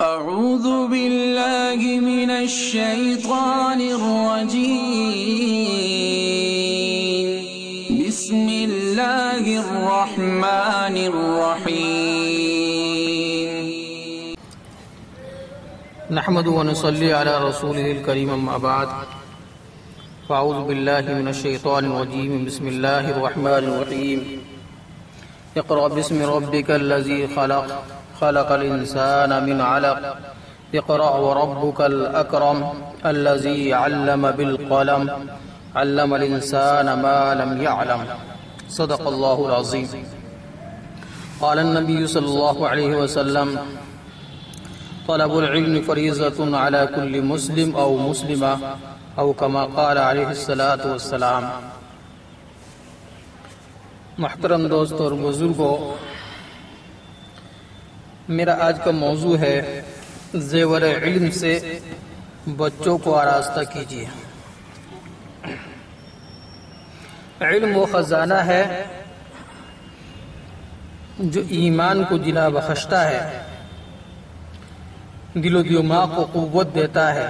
أعوذ بالله من الشيطان الرجيم بسم الله الرحمن الرحيم نحمد ونصلي على رسوله الكريم اما بعد فاعوذ بالله من الشيطان الرجيم بسم الله الرحمن الرحيم اقرأ باسم ربك الذي خلق خلق الإنسان من علق اقرأ وربك الأكرم الذي علم بالقلم علم الإنسان ما لم يعلم صدق الله العظيم قال النبي صلى الله عليه وسلم طلب العلم فریضۃ علی کل مسلم او مسلمہ او کما قال علیہ الصلاۃ والسلام۔ محترم دوستوں اور بزرگوں، میرا آج کا موضوع ہے زیور علم سے بچوں کو آراستہ کیجیے۔ علم وہ خزانہ ہے جو ایمان کو جلا بخشتا ہے، دل و دماغ کو قوت دیتا ہے،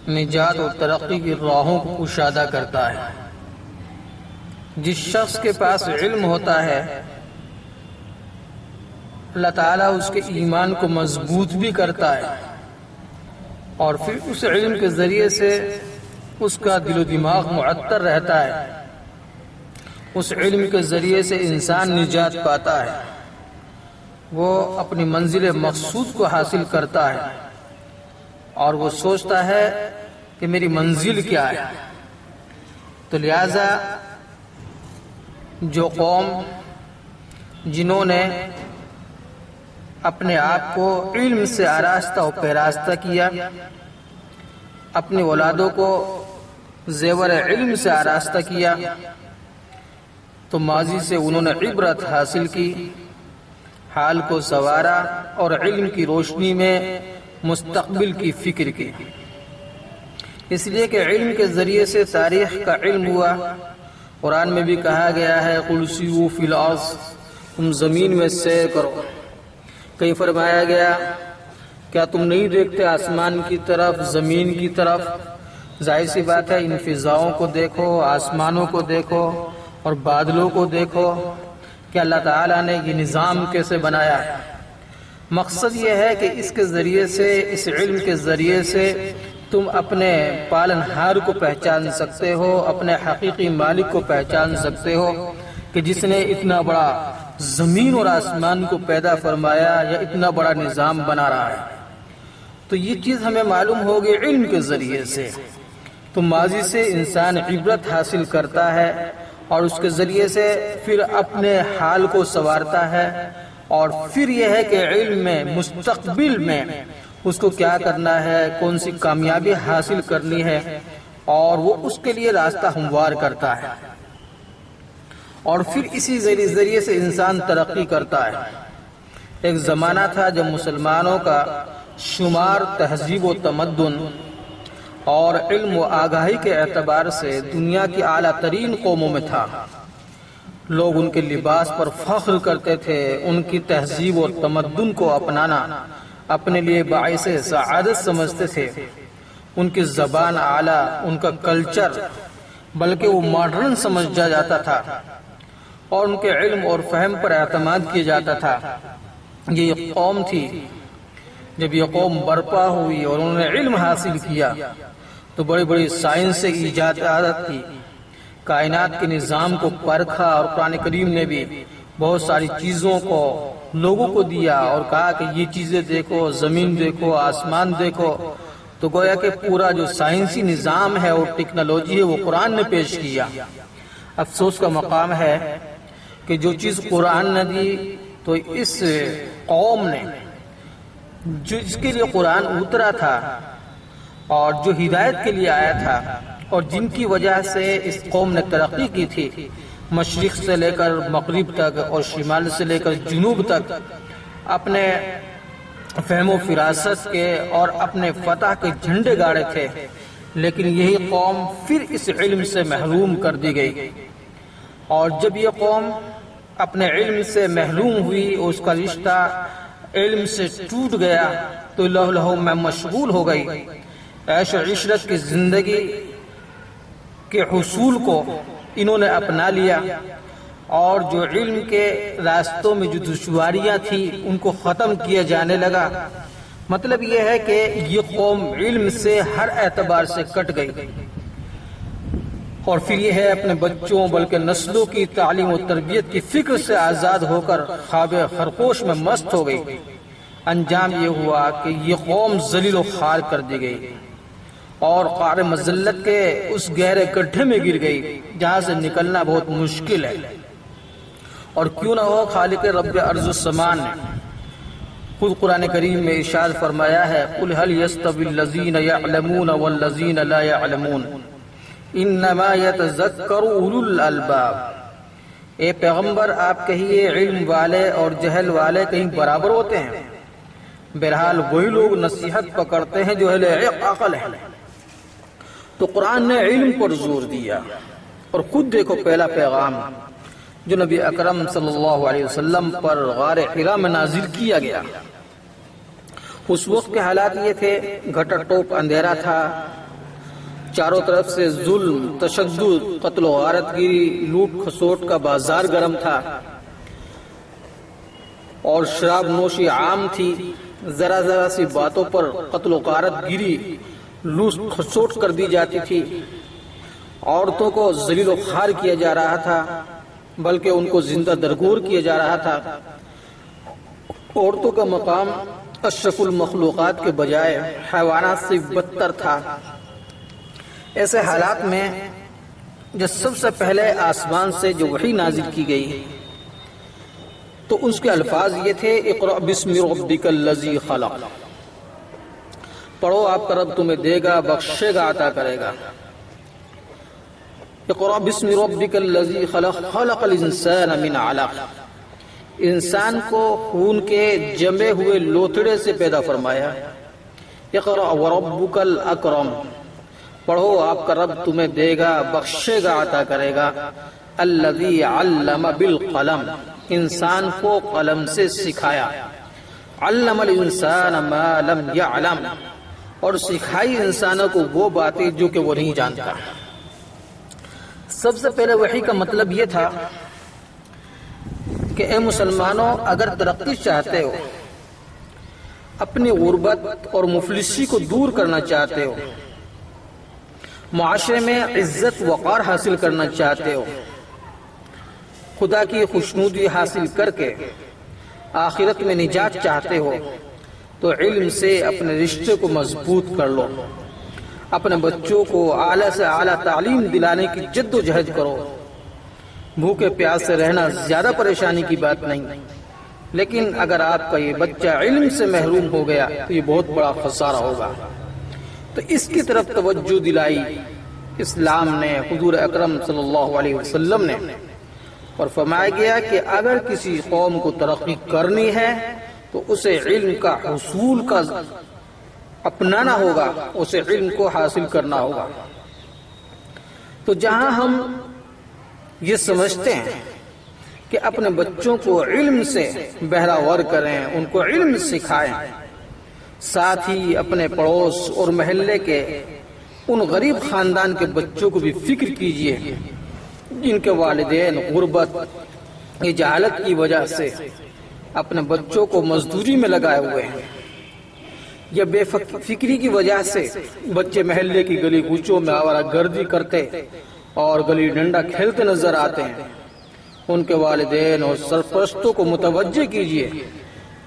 نجات و ترقی کی راہوں کو کشادہ کرتا ہے۔ جس شخص کے پاس علم ہوتا ہے اللہ تعالیٰ اس کے ایمان کو مضبوط بھی کرتا ہے، اور پھر اس علم کے ذریعے سے اس کا دل و دماغ معطر رہتا ہے۔ اس علم کے ذریعے سے انسان نجات پاتا ہے، وہ اپنی منزل مقصود کو حاصل کرتا ہے، اور وہ سوچتا ہے کہ میری منزل کیا ہے۔ تو لہذا جو قوم جنہوں نے اپنے آپ کو علم سے آراستہ و پیراستہ کیا، اپنی اولادوں کو زیور علم سے آراستہ کیا، تو ماضی سے انہوں نے عبرت حاصل کی، حال کو سنوارا اور علم کی روشنی میں مستقبل کی فکر کی۔ اس لیے کہ علم کے ذریعے سے تاریخ کا علم ہوا۔ قرآن میں بھی کہا گیا ہے قُلْ سِیرُوا فِی الْأَرْضِ، تم زمین میں سیر کرو۔ کہیں فرمایا گیا کیا تم نہیں دیکھتے آسمان کی طرف، زمین کی طرف؟ ظاہر سی بات ہے، ان فضاؤں کو دیکھو، آسمانوں کو دیکھو اور بادلوں کو دیکھو کہ اللہ تعالیٰ نے یہ نظام کیسے بنایا ہے۔ مقصد یہ ہے کہ اس کے ذریعے سے، اس علم کے ذریعے سے تم اپنے پالنہار کو پہچان سکتے ہو، اپنے حقیقی مالک کو پہچان سکتے ہو کہ جس نے اتنا بڑا زمین اور آسمان کو پیدا فرمایا یا اتنا بڑا نظام بنا رہا ہے۔ تو یہ چیز ہمیں معلوم ہوگی علم کے ذریعے سے۔ تو ماضی سے انسان عبرت حاصل کرتا ہے اور اس کے ذریعے سے پھر اپنے حال کو سنوارتا ہے، اور پھر یہ ہے کہ علم میں مستقبل میں اس کو کیا کرنا ہے، کون سی کامیابی حاصل کرنی ہے، اور وہ اس کے لیے راستہ ہموار کرتا ہے، اور پھر اسی ذریعے سے انسان ترقی کرتا ہے۔ ایک زمانہ تھا جب مسلمانوں کا شمار تہذیب و تمدن اور علم و آگاہی کے اعتبار سے دنیا کی اعلیٰ ترین قوموں میں تھا۔ لوگ ان کے لباس پر فخر کرتے تھے، ان کی تہذیب اور تمدن کو اپنانا اپنے لیے باعث سعادت سمجھتے تھے۔ ان کی زبان اعلیٰ، ان کا کلچر بلکہ وہ ماڈرن سمجھا جاتا تھا، اور ان کے علم اور فہم پر اعتماد کیا جاتا تھا۔ یہ قوم تھی، جب یہ قوم برپا ہوئی اور انہوں نے علم حاصل کیا تو بڑی بڑی سائنس سے ایجادات کی، کائنات کے نظام کو پرکھا، اور قرآن کریم نے بھی بہت ساری چیزوں کو لوگوں کو دیا اور کہا کہ یہ چیزیں دیکھو، زمین دیکھو، آسمان دیکھو۔ تو گویا کہ پورا جو سائنسی نظام ہے اور ٹیکنالوجی ہے وہ قرآن نے پیش کیا۔ افسوس کا مقام ہے کہ جو چیز قرآن نے دی تو اس قوم نے، جو اس کے لیے قرآن اترا تھا اور جو ہدایت کے لیے آیا تھا، اور جن کی وجہ سے اس قوم نے ترقی کی تھی، مشرق سے لے کر مغرب تک اور شمال سے لے کر جنوب تک اپنے فہم و فراست کے اور اپنے فتح کے جھنڈے گاڑے تھے، لیکن یہی قوم پھر اس علم سے محروم کر دی گئی۔ اور جب یہ قوم اپنے علم سے محروم ہوئی، اس کا رشتہ علم سے ٹوٹ گیا تو لہو لہو میں مشغول ہو گئی، عیش و عشرت کی زندگی کے حصول کو انہوں نے اپنا لیا، اور جو علم کے راستوں میں جو دشواریاں تھیں ان کو ختم کیا جانے لگا۔ مطلب یہ ہے کہ یہ قوم علم سے ہر اعتبار سے کٹ گئی، اور پھر یہ ہے اپنے بچوں بلکہ نسلوں کی تعلیم و تربیت کی فکر سے آزاد ہو کر خواب خرگوش میں مست ہو گئی۔ انجام یہ ہوا کہ یہ قوم ذلیل و خوار کر دی گئی اور قعر مذلت کے اس گہرے گڈھے میں گر گئی جہاں سے نکلنا بہت مشکل ہے۔ اور کیوں نہ ہو، خالق رب ارض السمان نے خود قرآن کریم میں ارشاد فرمایا ہے، قُلْ هَلْ يَسْتَوِي الَّذِينَ يَعْلَمُونَ وَالَّذِينَ لَا يَعْلَمُونَ انما یتذکر اولو الالباب۔ اے پیغمبر آپ کہیے علم والے اور جہل والے کہیں برابر ہوتے ہیں؟ بہرحال وہی لوگ نصیحت پکڑتے ہیں جو اہل عقل ہے۔ تو قرآن نے علم پر زور دیا، اور خود دیکھو پہلا پیغام جو نبی اکرم صلی اللہ علیہ وسلم پر غار حرا میں نازل کیا گیا، اس وقت کے حالات یہ تھے، گھٹا ٹوپ اندھیرا تھا، چاروں طرف سے ظلم، تشدد، قتل و غارت گیری، لوٹ کھسوٹ کا بازار گرم تھا، اور شراب نوشی عام تھی، ذرا ذرا سی باتوں پر قتل و غارت گیری، لوٹ کھسوٹ کر دی جاتی تھی، عورتوں کو ذلیل و خوار کیا جا رہا تھا، بلکہ ان کو زندہ درگور کیا جا رہا تھا۔ عورتوں کا مقام اشرف المخلوقات کے بجائے حیوانات سے بدتر تھا۔ ایسے حالات میں جب سب سے پہلے آسمان سے جو وحی نازل کی گئی تو اس کے الفاظ یہ تھے، اقرأ بسم ربک الذی خلق، پڑھو آپ کا رب تمہیں دے گا، بخشے گا، عطا کرے گا۔ اقرأ بسم ربک الذی خلق خلق الانسان من علق، انسان کو خون کے جمے ہوئے لوتھڑے سے پیدا فرمایا۔ اقرأ وربک الاکرم، پڑھو آپ کا رب تمہیں دے گا، بخشے گا، عطا کرے گا۔ الذی علم بالقلم، انسان کو قلم سے سکھایا۔ علم الانسان ما لم یعلم، اور سکھائی انسانوں کو وہ باتیں جو کہ وہ نہیں جانتا۔ سب سے پہلے وحی کا مطلب یہ تھا کہ اے مسلمانوں، اگر ترقی چاہتے ہو، اپنی غربت اور مفلسی کو دور کرنا چاہتے ہو، معاشرے میں عزت وقار حاصل کرنا چاہتے ہو، خدا کی خوشنودی حاصل کر کے آخرت میں نجات چاہتے ہو، تو علم سے اپنے رشتے کو مضبوط کر لو، اپنے بچوں کو اعلیٰ سے اعلیٰ تعلیم دلانے کی جد و جہد کرو۔ بھوکے پیاس سے رہنا زیادہ پریشانی کی بات نہیں، لیکن اگر آپ کا یہ بچہ علم سے محروم ہو گیا تو یہ بہت بڑا خسارہ ہوگا۔ تو اس کی طرف توجہ دلائی اسلام نے، حضور اکرم صلی اللہ علیہ وسلم نے، اور فرمایا گیا کہ اگر کسی قوم کو ترقی کرنی ہے تو اسے علم کا حصول کا اپنانا ہوگا، اسے علم کو حاصل کرنا ہوگا۔ تو جہاں ہم یہ سمجھتے ہیں کہ اپنے بچوں کو علم سے بہراور کریں، ان کو علم سکھائیں، ساتھ ہی اپنے پڑوس اور محلے کے ان غریب خاندان کے بچوں کو بھی فکر کیجئے جن کے والدین غربت، جہالت کی وجہ سے اپنے بچوں کو مزدوری میں لگائے ہوئے ہیں، یا بے فکری کی وجہ سے بچے محلے کی گلی کوچوں میں آوارہ گردی کرتے اور گلی ڈنڈا کھیلتے نظر آتے ہیں۔ ان کے والدین اور سرپرستوں کو متوجہ کیجئے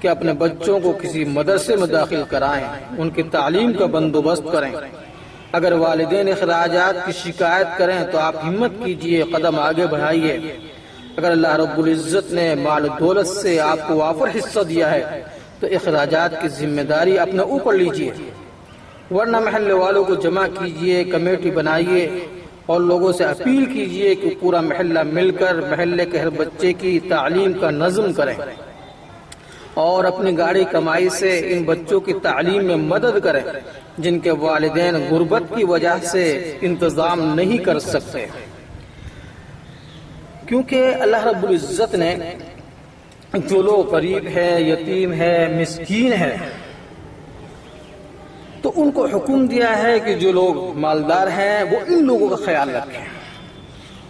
کہ اپنے بچوں کو کسی مدرسے میں داخل کرائیں، ان کی تعلیم کا بندوبست کریں۔ اگر والدین اخراجات کی شکایت کریں تو آپ ہمت کیجئے، قدم آگے بڑھائیے۔ اگر اللہ رب العزت نے مال و دولت سے آپ کو وافر حصہ دیا ہے تو اخراجات کی ذمہ داری اپنے اوپر لیجئے، ورنہ محلے والوں کو جمع کیجئے، کمیٹی بنائیے اور لوگوں سے اپیل کیجئے کہ پورا محلہ مل کر محلے کے ہر بچے کی تعلیم کا نظم کریں اور اپنی گاڑی کمائی سے ان بچوں کی تعلیم میں مدد کریں جن کے والدین غربت کی وجہ سے انتظام نہیں کر سکتے، کیونکہ اللہ رب العزت نے جو لوگ غریب ہے، یتیم ہے، مسکین ہے، تو ان کو حکم دیا ہے کہ جو لوگ مالدار ہیں وہ ان لوگوں کا خیال رکھیں،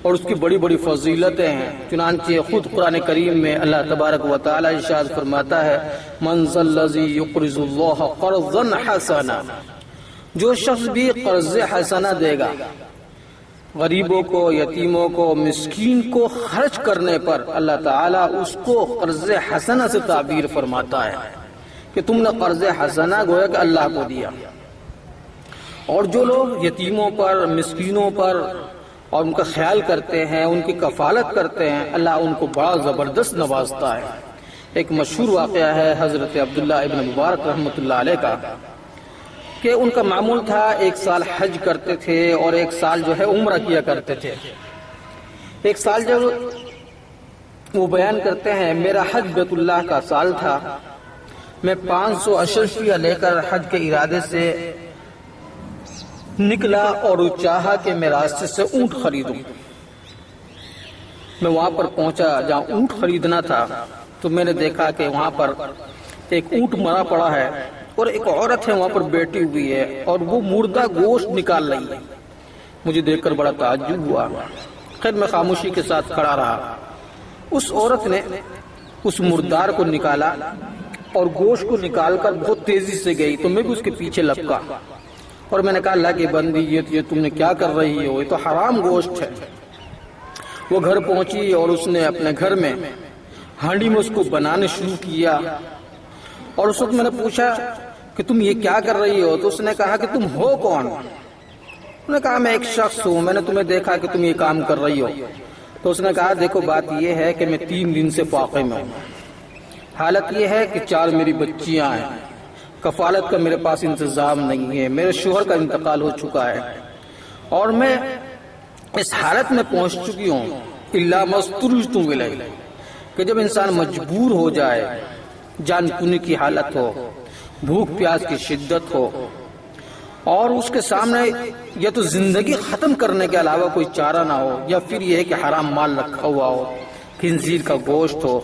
اور اس کی بڑی بڑی فضیلتیں ہیں۔ چنانچہ خود قرآن کریم میں اللہ تبارک و تعالی ارشاد فرماتا ہے من ذا الذی یقرض اللہ قرضا حسنا، جو شخص بھی قرض حسنہ دے گا غریبوں کو، یتیموں کو، مسکین کو خرچ کرنے پر، اللہ تعالیٰ اس کو قرض حسنہ سے تعبیر فرماتا ہے کہ تم نے قرض حسنہ گویا کہ اللہ کو دیا۔ اور جو لوگ یتیموں پر، مسکینوں پر اور ان کا خیال کرتے ہیں، ان کی کفالت کرتے ہیں، اللہ ان کو بڑا زبردست نوازتا ہے۔ ایک مشہور واقعہ ہے حضرت عبداللہ ابن مبارک رحمۃ اللہ علیہ کا، کہ ان کا معمول تھا ایک سال حج کرتے تھے اور ایک سال جو ہے عمرہ کیا کرتے تھے۔ ایک سال جب وہ بیان کرتے ہیں میرا حج بیت اللہ کا سال تھا، میں 500 اشرفیہ لے کر حج کے ارادے سے نکلا اور چاہا کہ میں راستے سے اونٹ خریدوں۔ میں وہاں پر پہنچا جہاں اونٹ خریدنا تھا، تو میں نے دیکھا کہ وہاں پر ایک اونٹ مرا پڑا ہے اور ایک عورت ہے وہاں پر بیٹھی ہوئی ہے اور وہ مردہ گوشت نکال رہی ہے۔ مجھے دیکھ کر بڑا تعجب ہوا، خیر میں خاموشی کے ساتھ کھڑا رہا۔ اس عورت نے اس مردار کو نکالا اور گوشت کو نکال کر بہت تیزی سے گئی، تو میں بھی اس کے پیچھے لپکا اور میں نے کہا اللہ کی بندی یہ تم نے کیا کر رہی ہو، یہ تو حرام گوشت ہے۔ وہ گھر پہنچی اور اس نے اپنے گھر میں ہانڈی میں اس کو بنانے شروع کیا، اور اس وقت میں نے پوچھا کہ تم یہ کیا کر رہی ہو؟ تو اس نے کہا کہ تم ہو کون؟ انہوں نے کہا میں ایک شخص ہوں، میں نے تمہیں دیکھا کہ تم یہ کام کر رہی ہو۔ تو اس نے کہا دیکھو بات یہ ہے کہ میں 3 دن سے فاقے میں ہوں، حالت یہ ہے کہ 4 میری بچیاں ہیں، کفالت کا میرے پاس انتظام نہیں ہے، میرے شوہر کا انتقال ہو چکا ہے، اور میں اس حالت میں پہنچ چکی ہوں الا مسترجت الیہ، کہ جب انسان مجبور ہو جائے، جان کنی کی حالت ہو، بھوک پیاس کی شدت ہو، اور اس کے سامنے یا تو زندگی ختم کرنے کے علاوہ کوئی چارہ نہ ہو، یا پھر یہ ہے کہ حرام مال رکھا ہوا ہو، خنزیر کا گوشت ہو،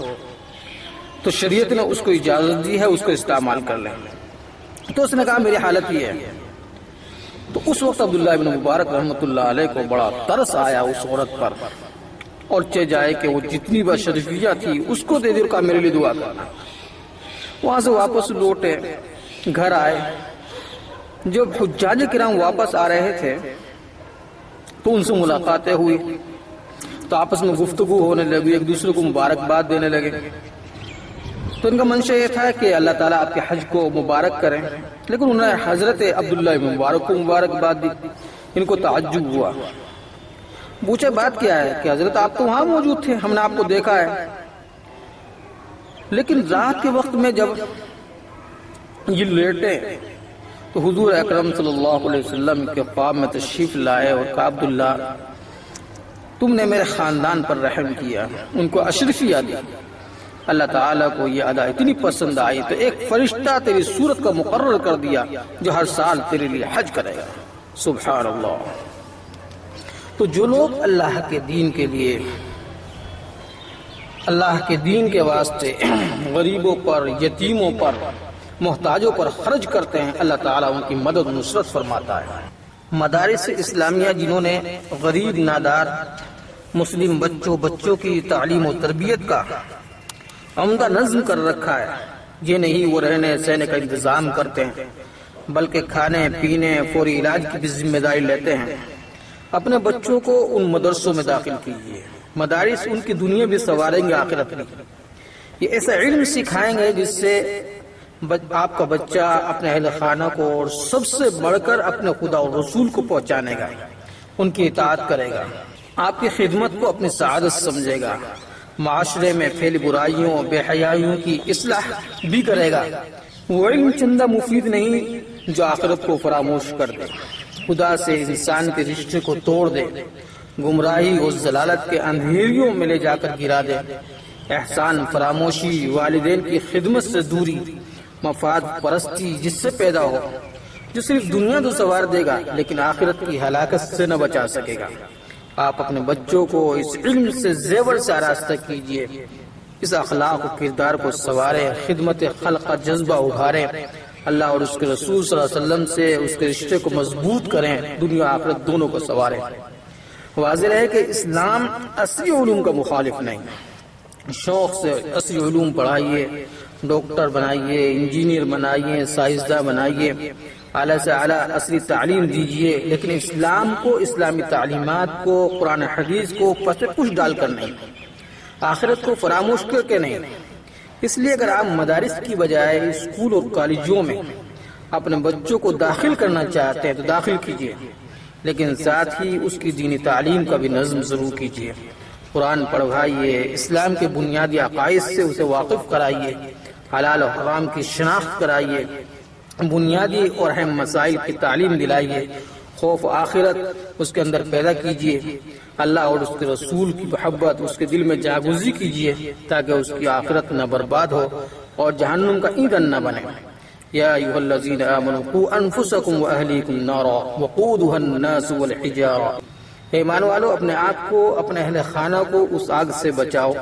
تو شریعت نے اس کو اجازت دی ہے اس کو استعمال کر لیں۔ تو اس نے کہا میری حالت یہ ہے۔ تو اس وقت عبداللہ ابن مبارک رحمۃ اللہ علیہ کو بڑا ترس آیا اس عورت پر، اور چہ جائے کہ وہ جتنی بھی اشرفیہ تھی اس کو دے دے، اور کہا میرے لیے دعا کرنا۔ وہاں سے واپس لوٹے، گھر آئے۔ جب حجاج کرام واپس آ رہے تھے تو ان سے ملاقاتیں ہوئی، تو آپس میں گفتگو ہونے لگی، ایک دوسرے کو مبارکباد دینے لگے۔ تو ان کا منشا یہ تھا کہ اللہ تعالیٰ آپ کے حج کو مبارک کریں، لیکن انہوں نے حضرت عبداللہ بن مبارک کو مبارکباد دی۔ ان کو تعجب ہوا، پوچھا بات کیا ہے؟ کہ حضرت آپ تو وہاں موجود تھے، ہم نے آپ کو دیکھا ہے، لیکن رات کے وقت میں جب یہ لیٹے تو حضور اکرم صلی اللہ علیہ وسلم کے خواب میں تشریف لائے اور کہا عبداللہ تم نے میرے خاندان پر رحم کیا، ان کو اشرفیہ دی، اللہ تعالیٰ کو یہ ادا اتنی پسند آئی تو ایک فرشتہ تیری صورت کا مقرر کر دیا جو ہر سال تیرے لیے حج کرے گا۔ سبحان اللہ۔ تو جو لوگ اللہ کے دین کے لیے، اللہ کے دین کے واسطے غریبوں پر، یتیموں پر، محتاجوں پر خرچ کرتے ہیں، اللہ تعالیٰ ان کی مدد و نصرت فرماتا ہے۔ مدارس اسلامیہ جنہوں نے غریب نادار مسلم بچوں کی تعلیم و تربیت کا عمدہ نظم کر رکھا ہے، یہ نہیں وہ رہنے سہنے کا انتظام کرتے ہیں، بلکہ کھانے پینے فوری علاج کی بھی ذمہ داری لیتے ہیں، اپنے بچوں کو ان مدرسوں میں داخل کیجیے۔ مدارس ان کی دنیا بھی سنواریں گے، آخرت بھی۔ یہ ایسا علم سکھائیں گے جس سے آپ کا بچہ اپنے اہل خانہ کو اور سب سے بڑھ کر اپنے خدا اور رسول کو پہچانے گا، ان کی اطاعت کرے گا، آپ کی خدمت کو اپنی سعادت سمجھے گا، معاشرے میں پھیلی برائیوں بے حیائیوں کی اصلاح بھی کرے گا۔ وہ علم چندہ مفید نہیں جو آخرت کو فراموش کر دے، خدا سے انسان کے رشتے کو توڑ دے، گمراہی اور ضلالت کے اندھیریوں میں لے جا کر گرا دے۔ احسان فراموشی، والدین کی خدمت سے دوری، مفاد پرستی جس سے پیدا ہو، جو صرف دنیا تو سنوار دے گا لیکن آخرت کی ہلاکت سے نہ بچا سکے گا۔ آپ اپنے بچوں کو اس علم سے زیور سے آراستہ کیجیے اس اخلاق و کردار کو سنوارے، خدمت خلق کا جذبہ ابھارے، اللہ اور اس کے رسول صلی اللہ علیہ وسلم سے اس کے رشتے کو مضبوط کریں، دنیا آخرت دونوں کو سنوارے۔ واضح ہے کہ اسلام اصلی علوم کا مخالف نہیں، شوق سے اصلی علوم پڑھائیے، ڈاکٹر بنائیے، انجینئر بنائیے، سائنسداں بنائیے، اعلیٰ سے اعلیٰ اصلی تعلیم دیجیے، لیکن اسلام کو، اسلامی تعلیمات کو، قرآن حدیث کو پس پش ڈال کر نہیں، آخرت کو فراموش کر کے نہیں۔ اس لیے اگر آپ مدارس کی بجائے اسکول اور کالجوں میں اپنے بچوں کو داخل کرنا چاہتے ہیں تو داخل کیجیے، لیکن ساتھ ہی اس کی دینی تعلیم کا بھی نظم ضرور کیجیے، قرآن پڑھوائیے، اسلام کے بنیادی عقائد سے اسے واقف کرائیے، حلال و حرام کی شناخت کرائیے، بنیادی اور اہم مسائل کی تعلیم دلائیے، خوف آخرت اس کے اندر پیدا کیجیے، اللہ اور اس کے رسول کی محبت اس کے دل میں جاگزی کیجیے تاکہ اس کی آخرت نہ برباد ہو اور جہنم کا ایندھن نہ بنے۔ یا ایھا الذین آمنوا قوا انفسکم واہلیکم نارا وقودھا الناس والحجارہ، ایمان والو اپنے آپ کو، اپنے اہل خانہ کو اس آگ سے بچاؤ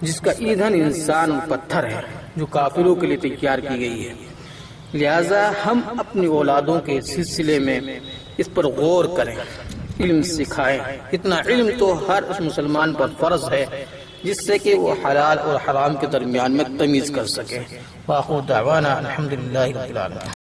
جس کا ایندھن انسان اور پتھر ہے، جو کافروں کے لیے تیار کی گئی ہے۔ لہذا ہم اپنی اولادوں کے سلسلے میں اس پر غور کریں، علم سکھائیں۔ اتنا علم تو ہر اس مسلمان پر فرض ہے جس سے کہ وہ حلال اور حرام کے درمیان میں تمیز کر سکے۔ وآخر دعوانا الحمدللہ رب العالمین۔